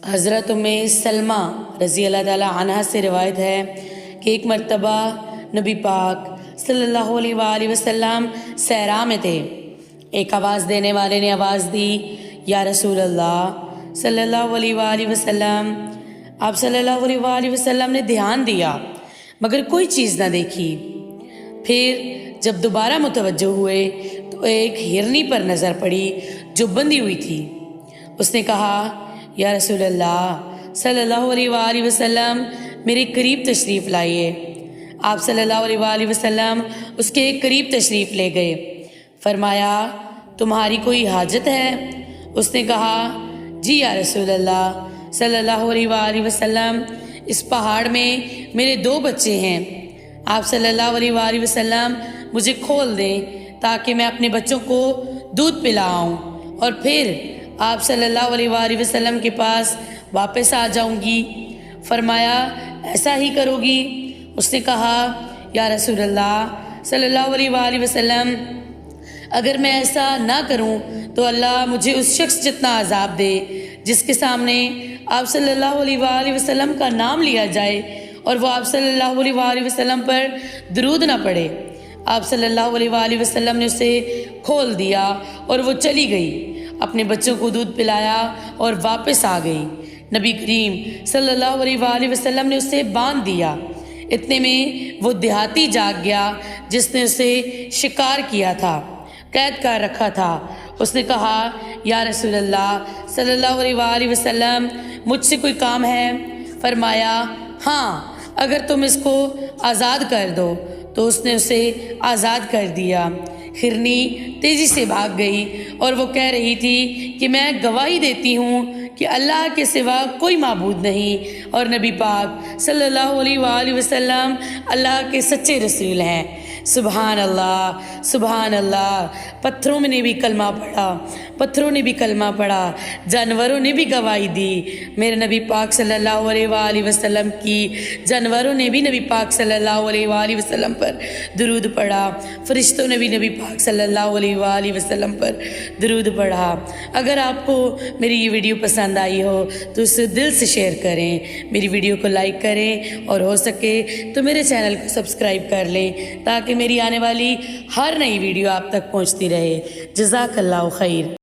حضرت سلمہ رضی اللہ تعالیٰ عنہ سے روایت ہے کہ ایک مرتبہ نبی پاک صلی اللہ علیہ وآلہ وسلم صحرا میں تھے۔ ایک آواز دینے والے نے آواز دی، یا رسول اللہ صلی اللہ علیہ وآلہ وسلم۔ آپ صلی اللہ علیہ وآلہ وسلم نے دھیان دیا مگر کوئی چیز نہ دیکھی۔ پھر جب دوبارہ متوجہ ہوئے تو ایک ہرنی پر نظر پڑی جو بندھی ہوئی تھی۔ اس نے کہا، یا رسول اللہ صلی اللہ علیہ وآلہ وسلم، میرے قریب تشریف لائیے۔ آپ صلی اللہ علیہ وآلہ وسلم اس کے قریب تشریف لے گئے۔ فرمایا، تمہاری کوئی حاجت ہے؟ اس نے کہا، جی یا رسول اللہ صلی اللہ علیہ وآلہ وسلم، اس پہاڑ میں میرے 2 بچے ہیں۔ آپ صلی اللہ علیہ وآلہ وسلم مجھے کھول دیں تاکہ میں اپنے بچوں کو دودھ پلاؤں اور پھر آپ صلی اللہ علیہ وآلہ وسلم کے پاس واپس آ جاؤں گی۔ فرمایا، ایسا ہی کرو گی؟ اس نے کہا، یا رسول اللہ صلی اللہ علیہ وآلہ وسلم، اگر میں ایسا نہ کروں تو اللہ مجھے اس شخص جتنا عذاب دے جس کے سامنے آپ صلی اللہ علیہ وآلہ وسلم کا نام لیا جائے اور وہ آپ صلی اللہ علیہ وآلہ وسلم پر درود نہ پڑے۔ آپ صلی اللہ علیہ وآلہ وسلم نے اسے کھول دیا اور وہ چلی گئی، اپنے بچوں کو دودھ پلایا اور واپس آ گئی۔ نبی کریم صلی اللہ علیہ وآلہ وسلم نے اسے باندھ دیا۔ اتنے میں وہ دیہاتی جاگ گیا جس نے اسے شکار کیا تھا، قید کر رکھا تھا۔ اس نے کہا، یا رسول اللہ صلی اللہ علیہ وآلہ وسلم، مجھ سے کوئی کام ہے؟ فرمایا، ہاں، اگر تم اس کو آزاد کر دو۔ تو اس نے اسے آزاد کر دیا۔ ہرنی تیزی سے بھاگ گئی اور وہ کہہ رہی تھی کہ میں گواہی دیتی ہوں کہ اللہ کے سوا کوئی معبود نہیں اور نبی پاک صلی اللہ علیہ وآلہ وسلم اللہ کے سچے رسول ہیں۔ سبحان اللہ، سبحان اللہ۔ پتھروں نے بھی کلمہ پڑھا، پتھروں نے بھی کلمہ پڑھا، جانوروں نے بھی گواہی دی میرے نبی پاک صلی اللہ علیہ وآلہ وسلم کی۔ جانوروں نے بھی نبی پاک صلی اللہ علیہ وآلہ وسلم پر درود پڑھا، فرشتوں نے بھی نبی پاک صلی اللہ علیہ وآلہ وسلم پر درود پڑھا۔ اگر آپ کو میری یہ ویڈیو پسند آئی ہو تو اسے دل سے شیئر کریں، میری ویڈیو کو لائک کریں اور ہو سکے تو میرے چینل کو سبسکرائب کر لیں تاکہ میری آنے والی ہر نئی ویڈیو آپ تک پہنچتی رہے۔ جزاک اللہ خیر۔